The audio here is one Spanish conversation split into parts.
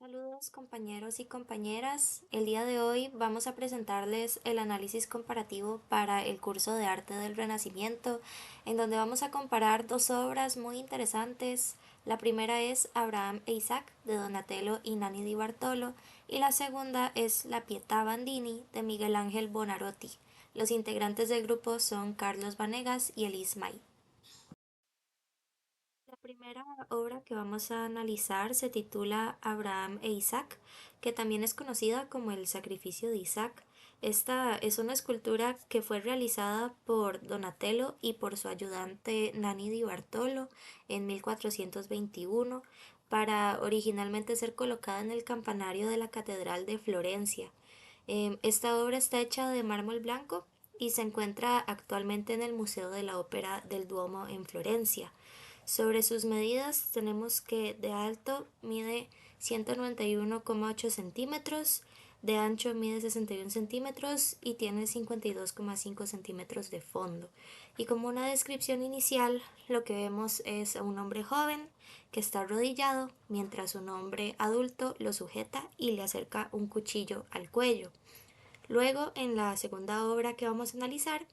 Saludos compañeros y compañeras. El día de hoy vamos a presentarles el análisis comparativo para el curso de arte del Renacimiento, en donde vamos a comparar dos obras muy interesantes. La primera es Abraham e Isaac de Donatello y Nanni di Bartolo y la segunda es La Pietà Bandini de Miguel Ángel Buonarroti. Los integrantes del grupo son Carlos Vanegas y Elis May. La primera obra que vamos a analizar se titula Abraham e Isaac, que también es conocida como el sacrificio de Isaac. Esta es una escultura que fue realizada por Donatello y por su ayudante Nanni di Bartolo en 1421 para originalmente ser colocada en el campanario de la Catedral de Florencia. Esta obra está hecha de mármol blanco y se encuentra actualmente en el Museo de la Ópera del Duomo en Florencia. Sobre sus medidas tenemos que de alto mide 191,8 centímetros, de ancho mide 61 centímetros y tiene 52,5 centímetros de fondo. Y como una descripción inicial, lo que vemos es a un hombre joven que está arrodillado mientras un hombre adulto lo sujeta y le acerca un cuchillo al cuello. Luego, en la segunda obra que vamos a analizar,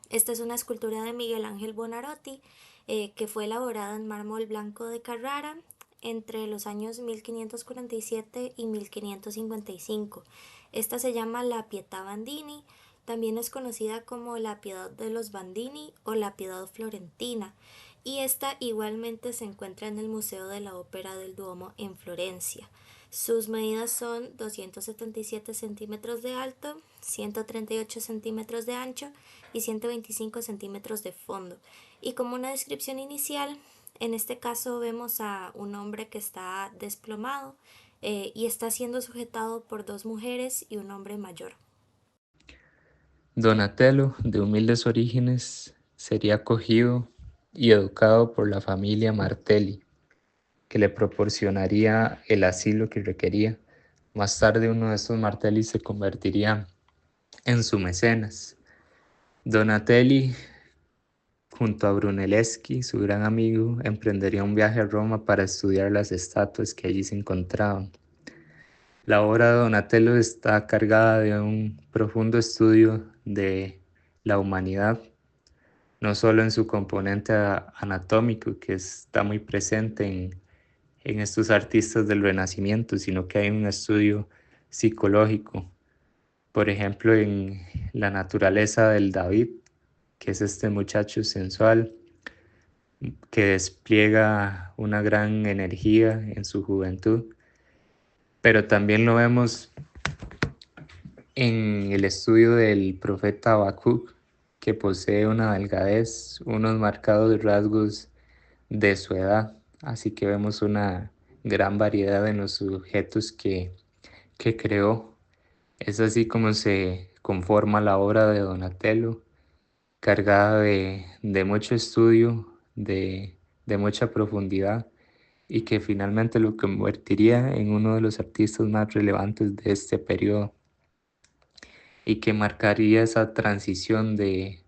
esta es una escultura de Miguel Ángel Buonarroti que fue elaborada en mármol blanco de Carrara entre los años 1547 y 1555. Esta se llama la Pietà Bandini, también es conocida como la Piedad de los Bandini o la Piedad Florentina, y esta igualmente se encuentra en el Museo de la Ópera del Duomo en Florencia. Sus medidas son 277 centímetros de alto, 138 centímetros de ancho y 125 centímetros de fondo. Y como una descripción inicial, en este caso vemos a un hombre que está desplomado y está siendo sujetado por dos mujeres y un hombre mayor. Donatello, de humildes orígenes, sería acogido y educado por la familia Martelli, que le proporcionaría el asilo que requería. Más tarde uno de estos Martelli se convertiría en su mecenas. Donatelli, junto a Brunelleschi, su gran amigo, emprendería un viaje a Roma para estudiar las estatuas que allí se encontraban. La obra de Donatello está cargada de un profundo estudio de la humanidad, no solo en su componente anatómico, que está muy presente en estos artistas del Renacimiento, sino que hay un estudio psicológico. Por ejemplo, en la naturaleza del David, que es este muchacho sensual que despliega una gran energía en su juventud, pero también lo vemos en el estudio del profeta Habacuc, que posee una delgadez, unos marcados rasgos de su edad, así que vemos una gran variedad en los sujetos que creó. Es así como se conforma la obra de Donatello, cargada de mucho estudio, de mucha profundidad, y que finalmente lo convertiría en uno de los artistas más relevantes de este periodo y que marcaría esa transición de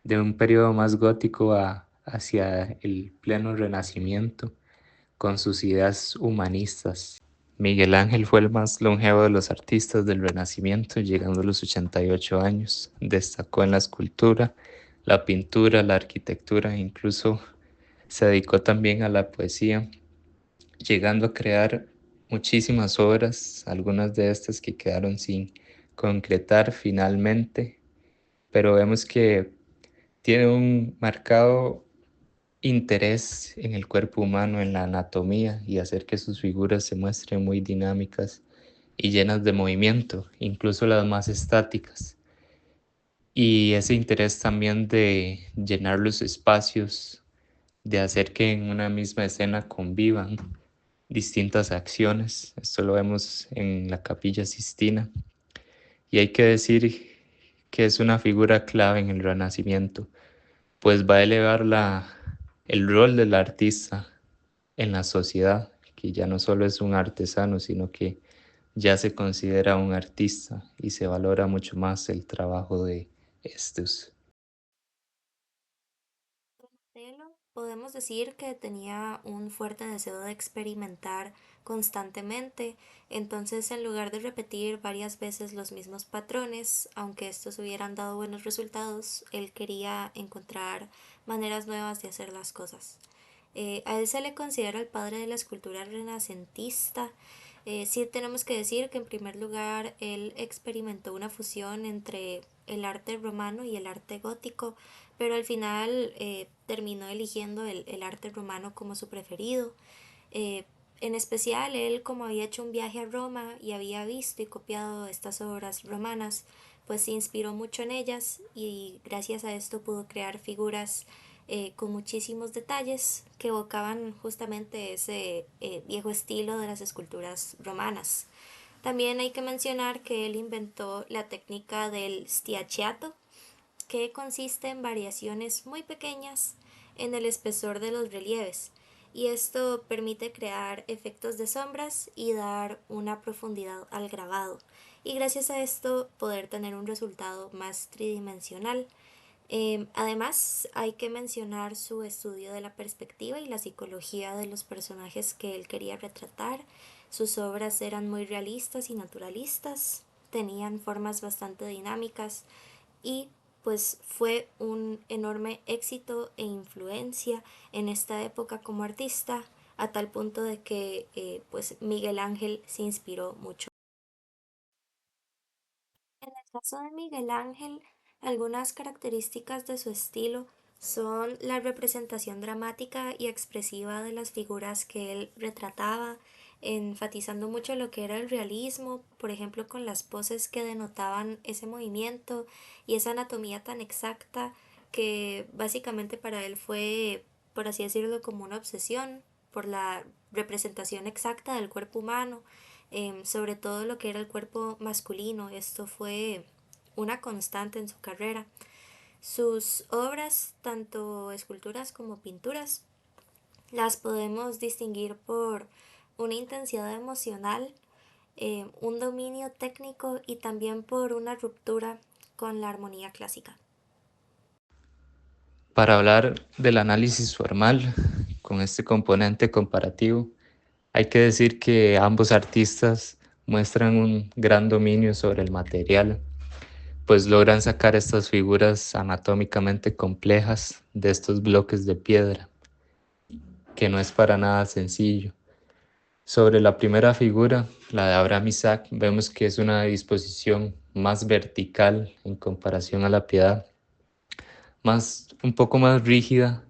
un periodo más gótico hacia el pleno renacimiento con sus ideas humanistas. Miguel Ángel fue el más longevo de los artistas del Renacimiento, llegando a los 88 años. Destacó en la escultura, la pintura, la arquitectura e incluso se dedicó también a la poesía, llegando a crear muchísimas obras, algunas de estas que quedaron sin concretar finalmente, pero vemos que tiene un marcado interés en el cuerpo humano, en la anatomía y hacer que sus figuras se muestren muy dinámicas y llenas de movimiento, incluso las más estáticas. Y ese interés también de llenar los espacios, de hacer que en una misma escena convivan distintas acciones. Esto lo vemos en la Capilla Sistina. Y hay que decir que es una figura clave en el Renacimiento, pues va a elevar el rol del artista en la sociedad, que ya no solo es un artesano, sino que ya se considera un artista y se valora mucho más el trabajo de estos. Donatello Podemos decir que tenía un fuerte deseo de experimentar constantemente, entonces en lugar de repetir varias veces los mismos patrones, aunque estos hubieran dado buenos resultados, él quería encontrar maneras nuevas de hacer las cosas. A él se le considera el padre de la escultura renacentista. Sí tenemos que decir que en primer lugar él experimentó una fusión entre el arte romano y el arte gótico, pero al final terminó eligiendo el arte romano como su preferido. Eh, en especial, él, como había hecho un viaje a Roma y había visto y copiado estas obras romanas, pues se inspiró mucho en ellas y gracias a esto pudo crear figuras con muchísimos detalles que evocaban justamente ese viejo estilo de las esculturas romanas. También hay que mencionar que él inventó la técnica del stiacciato, que consiste en variaciones muy pequeñas en el espesor de los relieves, y esto permite crear efectos de sombras y dar una profundidad al grabado, y gracias a esto poder tener un resultado más tridimensional. Además, hay que mencionar su estudio de la perspectiva y la psicología de los personajes que él quería retratar. Sus obras eran muy realistas y naturalistas, tenían formas bastante dinámicas y pues fue un enorme éxito e influencia en esta época como artista, a tal punto de que pues Miguel Ángel se inspiró mucho. En el caso de Miguel Ángel, algunas características de su estilo son la representación dramática y expresiva de las figuras que él retrataba, enfatizando mucho lo que era el realismo, por ejemplo, con las poses que denotaban ese movimiento y esa anatomía tan exacta que básicamente para él fue, por así decirlo, como una obsesión por la representación exacta del cuerpo humano, sobre todo lo que era el cuerpo masculino. Esto fue una constante en su carrera. Sus obras, tanto esculturas como pinturas, las podemos distinguir por una intensidad emocional, un dominio técnico y también por una ruptura con la armonía clásica. Para hablar del análisis formal con este componente comparativo, hay que decir que ambos artistas muestran un gran dominio sobre el material, pues logran sacar estas figuras anatómicamente complejas de estos bloques de piedra, que no es para nada sencillo. Sobre la primera figura, la de Abraham Isaac, vemos que es una disposición más vertical en comparación a la piedad, un poco más rígida,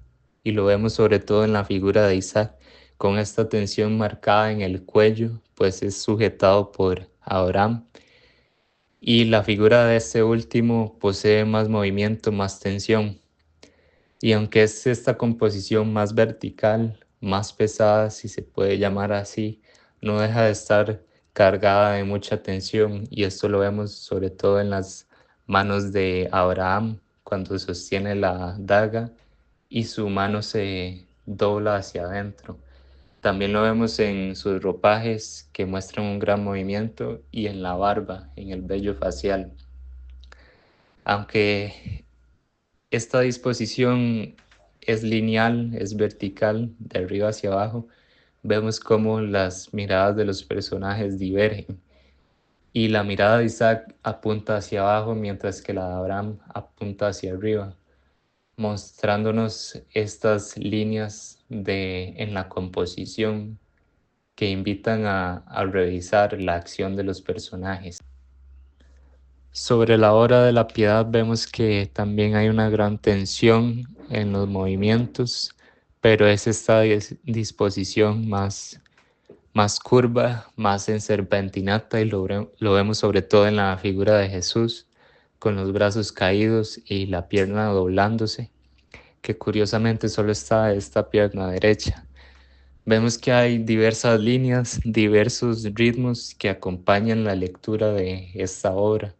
y lo vemos sobre todo en la figura de Isaac, con esta tensión marcada en el cuello, pues es sujetado por Abraham, y la figura de este último posee más movimiento, más tensión. Y aunque es esta composición más vertical, más pesada, si se puede llamar así, no deja de estar cargada de mucha tensión, y esto lo vemos sobre todo en las manos de Abraham cuando sostiene la daga y su mano se dobla hacia adentro. También lo vemos en sus ropajes que muestran un gran movimiento, y en la barba, en el vello facial. Aunque esta disposición es lineal, es vertical, de arriba hacia abajo, vemos cómo las miradas de los personajes divergen. Y la mirada de Isaac apunta hacia abajo, mientras que la de Abraham apunta hacia arriba, mostrándonos estas líneas en la composición que invitan a revisar la acción de los personajes. Sobre la hora de la piedad vemos que también hay una gran tensión en los movimientos, pero es esta disposición más curva, más en serpentinata, y lo vemos sobre todo en la figura de Jesús, con los brazos caídos y la pierna doblándose, que curiosamente solo está esta pierna derecha. Vemos que hay diversas líneas, diversos ritmos que acompañan la lectura de esta obra,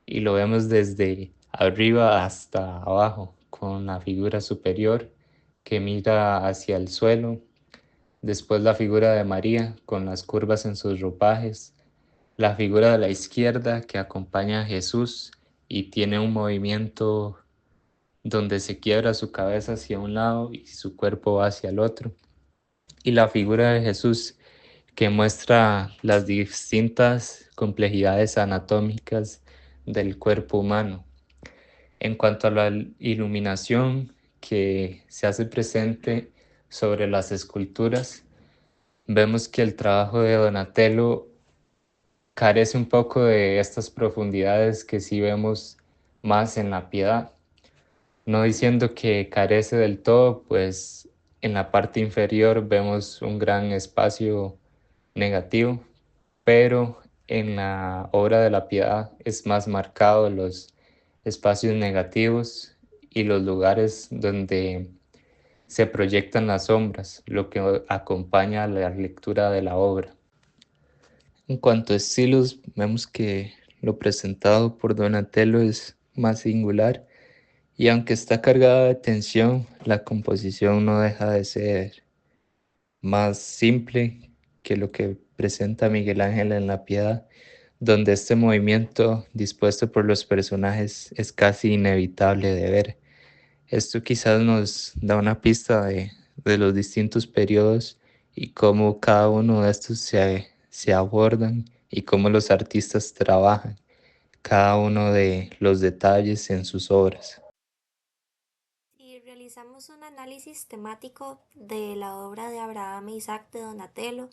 y lo vemos desde arriba hasta abajo, con la figura superior que mira hacia el suelo, después la figura de María con las curvas en sus ropajes, la figura de la izquierda que acompaña a Jesús y tiene un movimiento donde se quiebra su cabeza hacia un lado y su cuerpo va hacia el otro. Y la figura de Jesús que muestra las distintas complejidades anatómicas del cuerpo humano. En cuanto a la iluminación que se hace presente sobre las esculturas, vemos que el trabajo de Donatello carece un poco de estas profundidades que sí vemos más en la Piedad. No diciendo que carece del todo, pues en la parte inferior vemos un gran espacio negativo, pero en la obra de la Piedad es más marcado los espacios negativos y los lugares donde se proyectan las sombras, lo que acompaña a la lectura de la obra. En cuanto a estilos, vemos que lo presentado por Donatello es más singular y aunque está cargada de tensión, la composición no deja de ser más simple que lo que presenta Miguel Ángel en La Piedad, donde este movimiento dispuesto por los personajes es casi inevitable de ver. Esto quizás nos da una pista de los distintos periodos y cómo cada uno de estos se abordan y cómo los artistas trabajan cada uno de los detalles en sus obras. Si realizamos un análisis temático de la obra de Abraham e Isaac de Donatello,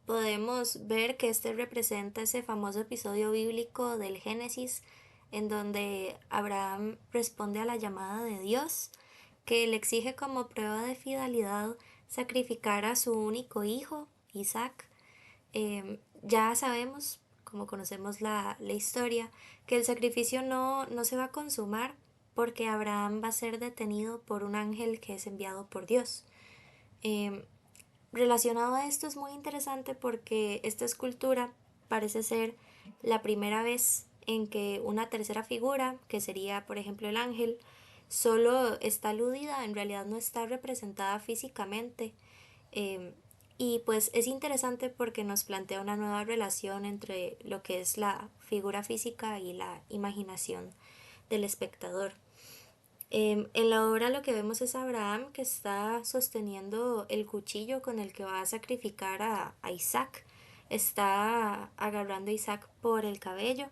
podemos ver que este representa ese famoso episodio bíblico del Génesis, en donde Abraham responde a la llamada de Dios, que le exige como prueba de fidelidad sacrificar a su único hijo, Isaac. Ya sabemos, como conocemos la historia, que el sacrificio no se va a consumar porque Abraham va a ser detenido por un ángel que es enviado por Dios. Eh, Relacionado a esto es muy interesante porque esta escultura parece ser la primera vez en que una tercera figura, que sería por ejemplo el ángel, solo está aludida, en realidad no está representada físicamente. Eh, y pues es interesante porque nos plantea una nueva relación entre lo que es la figura física y la imaginación del espectador. En la obra lo que vemos es a Abraham que está sosteniendo el cuchillo con el que va a sacrificar a Isaac. Está agarrando a Isaac por el cabello,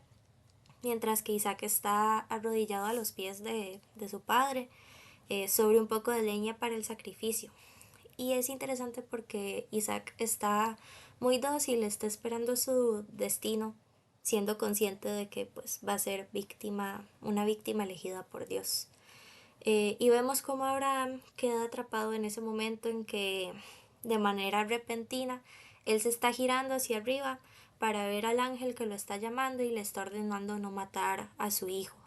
mientras que Isaac está arrodillado a los pies de su padre sobre un poco de leña para el sacrificio. Y es interesante porque Isaac está muy dócil, está esperando su destino, siendo consciente de que pues va a ser víctima, una víctima elegida por Dios. Y vemos cómo Abraham queda atrapado en ese momento en que de manera repentina él se está girando hacia arriba para ver al ángel que lo está llamando y le está ordenando no matar a su hijo.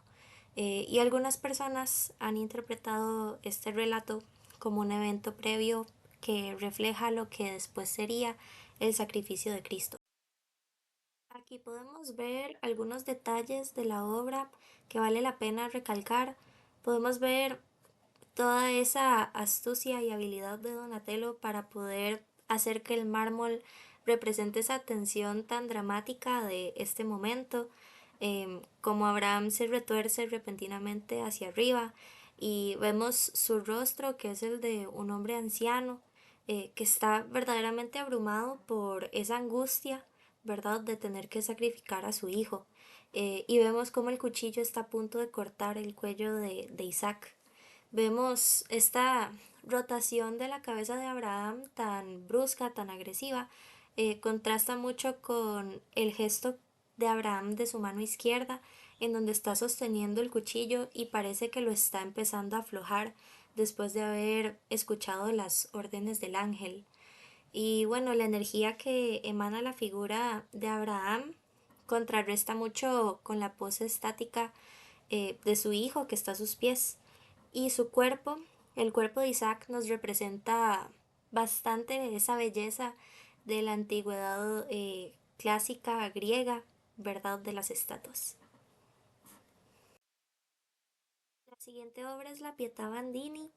Y algunas personas han interpretado este relato como un evento previo que refleja lo que después sería el sacrificio de Cristo. Aquí podemos ver algunos detalles de la obra que vale la pena recalcar. Podemos ver toda esa astucia y habilidad de Donatello para poder hacer que el mármol represente esa tensión tan dramática de este momento, como Abraham se retuerce repentinamente hacia arriba y vemos su rostro que es el de un hombre anciano que está verdaderamente abrumado por esa angustia, ¿verdad?, de tener que sacrificar a su hijo. Y vemos como el cuchillo está a punto de cortar el cuello de Isaac. Vemos esta rotación de la cabeza de Abraham tan brusca, tan agresiva, contrasta mucho con el gesto de Abraham de su mano izquierda, en donde está sosteniendo el cuchillo y parece que lo está empezando a aflojar después de haber escuchado las órdenes del ángel. Y bueno, la energía que emana la figura de Abraham contrarresta mucho con la pose estática de su hijo que está a sus pies. Y su cuerpo, el cuerpo de Isaac nos representa bastante esa belleza de la antigüedad clásica griega, ¿verdad? De las estatuas. La siguiente obra es la Pietà Bandini,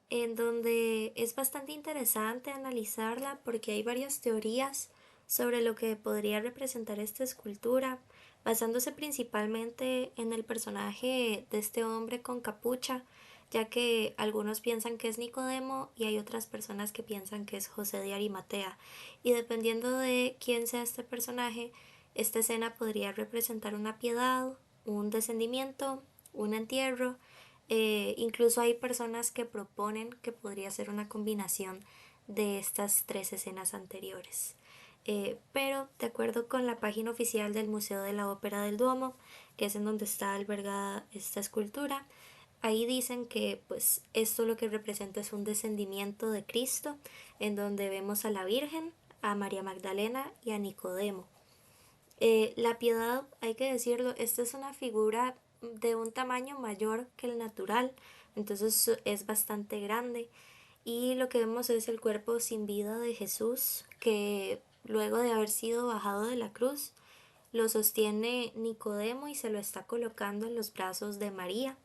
en donde es bastante interesante analizarla porque hay varias teorías sobre lo que podría representar esta escultura, basándose principalmente en el personaje de este hombre con capucha, ya que algunos piensan que es Nicodemo y hay otras personas que piensan que es José de Arimatea. Y dependiendo de quién sea este personaje, esta escena podría representar una piedad, un descendimiento, un entierro. Incluso hay personas que proponen que podría ser una combinación de estas tres escenas anteriores. Pero de acuerdo con la página oficial del Museo de la Ópera del Duomo, que es en donde está albergada esta escultura, ahí dicen que pues esto lo que representa es un descendimiento de Cristo, en donde vemos a la Virgen, a María Magdalena y a Nicodemo. La piedad, hay que decirlo, esta es una figura de un tamaño mayor que el natural, entonces es bastante grande. Y lo que vemos es el cuerpo sin vida de Jesús, que luego de haber sido bajado de la cruz, lo sostiene Nicodemo y se lo está colocando en los brazos de María,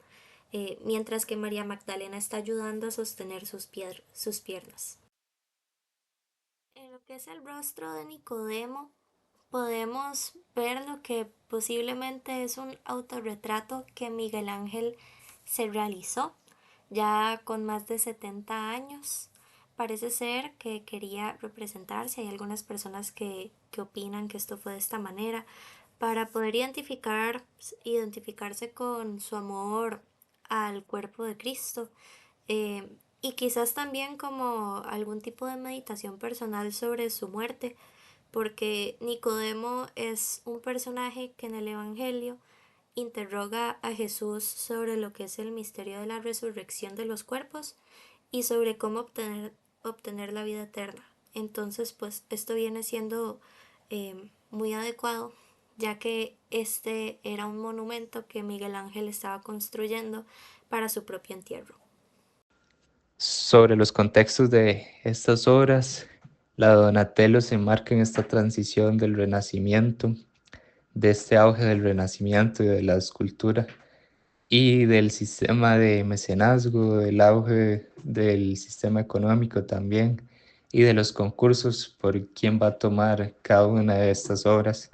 mientras que María Magdalena está ayudando a sostener sus piernas. En lo que es el rostro de Nicodemo, podemos ver lo que posiblemente es un autorretrato que Miguel Ángel se realizó ya con más de 70 años. Parece ser que quería representarse. Hay algunas personas que opinan que esto fue de esta manera para poder identificarse con su amor al cuerpo de Cristo, eh, y quizás también como algún tipo de meditación personal sobre su muerte, porque Nicodemo es un personaje que en el Evangelio interroga a Jesús sobre lo que es el misterio de la resurrección de los cuerpos y sobre cómo obtener la vida eterna. Entonces, pues esto viene siendo muy adecuado, ya que este era un monumento que Miguel Ángel estaba construyendo para su propio entierro. Sobre los contextos de estas obras, la Donatello se enmarca en esta transición del Renacimiento, de este auge del Renacimiento y de la escultura, y del sistema de mecenazgo, del auge del sistema económico también, y de los concursos por quién va a tomar cada una de estas obras.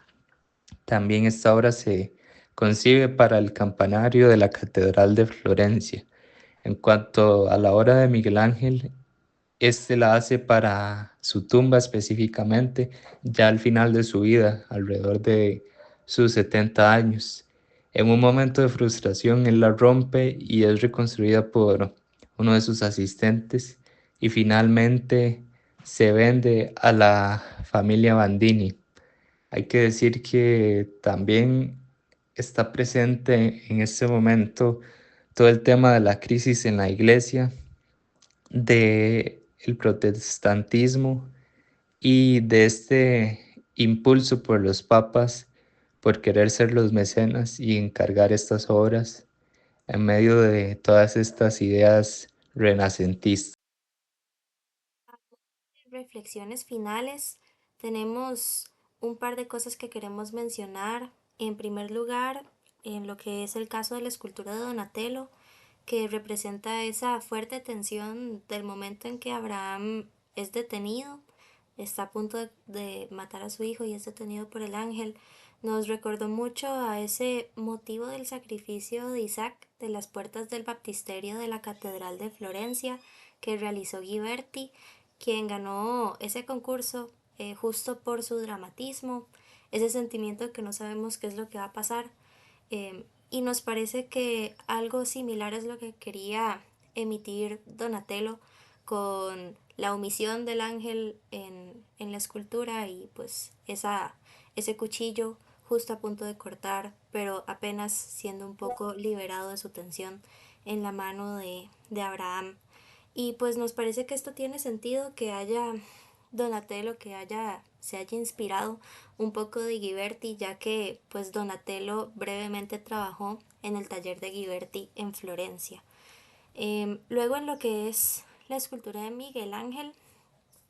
También esta obra se concibe para el campanario de la Catedral de Florencia. En cuanto a la obra de Miguel Ángel, este la hace para su tumba específicamente, ya al final de su vida, alrededor de sus 70 años. En un momento de frustración, él la rompe y es reconstruida por uno de sus asistentes y finalmente se vende a la familia Bandini. Hay que decir que también está presente en este momento todo el tema de la crisis en la iglesia, de el protestantismo y de este impulso por los papas por querer ser los mecenas y encargar estas obras en medio de todas estas ideas renacentistas. Reflexiones finales, tenemos un par de cosas que queremos mencionar. En primer lugar, en lo que es el caso de la escultura de Donatello, que representa esa fuerte tensión del momento en que Abraham es detenido, está a punto de matar a su hijo y es detenido por el ángel. Nos recordó mucho a ese motivo del sacrificio de Isaac de las puertas del baptisterio de la Catedral de Florencia que realizó Ghiberti, quien ganó ese concurso justo por su dramatismo, ese sentimiento que no sabemos qué es lo que va a pasar. Y nos parece que algo similar es lo que quería emitir Donatello con la omisión del ángel en la escultura y pues ese cuchillo justo a punto de cortar, pero apenas siendo un poco liberado de su tensión en la mano de Abraham. Y pues nos parece que esto tiene sentido, que haya Donatello, se haya inspirado un poco de Ghiberti, ya que pues Donatello brevemente trabajó en el taller de Ghiberti en Florencia. Luego en lo que es la escultura de Miguel Ángel,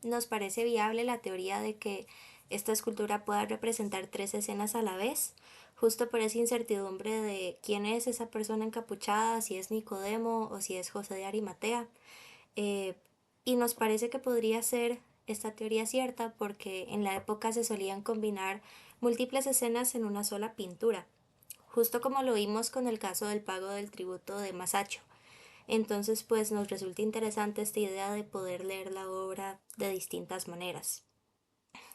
nos parece viable la teoría de que esta escultura pueda representar tres escenas a la vez, justo por esa incertidumbre de quién es esa persona encapuchada, si es Nicodemo o si es José de Arimatea. Eh, y nos parece que podría ser esta teoría cierta porque en la época se solían combinar múltiples escenas en una sola pintura, justo como lo vimos con el caso del pago del tributo de Masacho. Entonces pues nos resulta interesante esta idea de poder leer la obra de distintas maneras.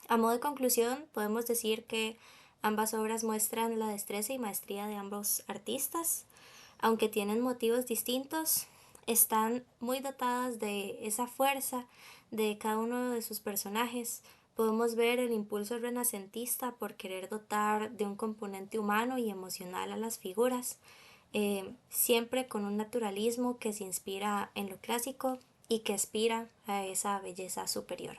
A modo de conclusión, podemos decir que ambas obras muestran la destreza y maestría de ambos artistas. Aunque tienen motivos distintos, están muy dotadas de esa fuerza de cada uno de sus personajes. Podemos ver el impulso renacentista por querer dotar de un componente humano y emocional a las figuras, siempre con un naturalismo que se inspira en lo clásico y que aspira a esa belleza superior.